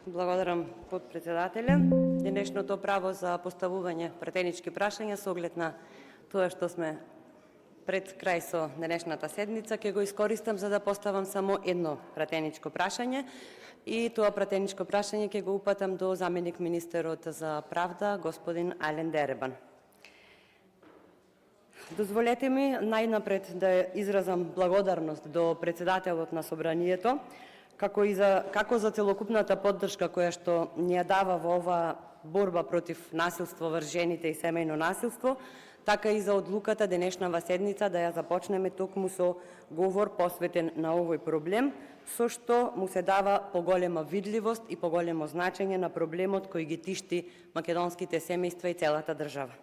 Благодарам подпредседателя. Денешното право за поставување пратенички прашања со оглед на тоа што сме пред крај со денешната седница, ќе го искористам за да поставам само едно пратеничко прашање и тоа пратеничко прашање ќе го упатам до заменик министерот за правда, господин Ален Деребан. Дозволете ми најнапред да изразам благодарност до председателот на Собранието, како за целокупната поддршка која што ни ја дава во оваа борба против насилство врз жените и семејно насилство, така и за одлуката денешнава седница да ја започнеме токму со говор посветен на овој проблем, со што му се дава поголема видливост и поголемо значење на проблемот кој ги тишти македонските семејства и целата држава.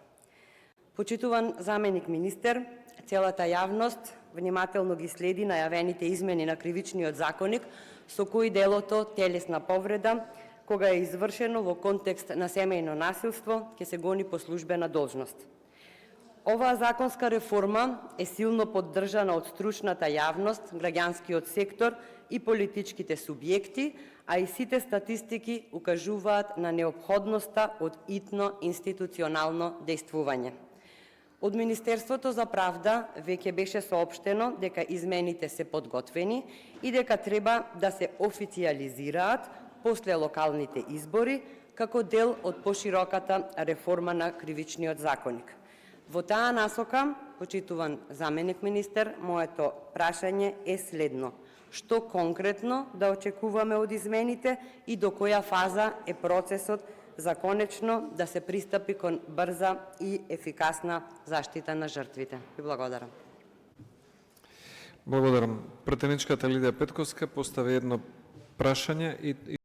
Почитуван заменик министер, целата јавност внимателно ги следи најавените измени на кривичниот законник, со кои делото телесна повреда, кога е извршено во контекст на семејно насилство, ќе се гони по службена должност. Оваа законска реформа е силно поддржана од стручната јавност, граѓанскиот сектор и политичките субјекти, а и сите статистики укажуваат на неопходноста од итно институционално дејствување. Од Министерството за правда веќе беше соопштено дека измените се подготвени и дека треба да се официјализираат после локалните избори како дел од пошироката реформа на кривичниот законник. Во таа насока, почитуван заменик министер, моето прашање е следно: што конкретно да очекуваме од измените и до која фаза е процесот за конечно да се пристапи кон брза и ефикасна заштита на жртвите? Ви благодарам. Благодарам. Пратеничката Лидија Петковска постави едно прашање и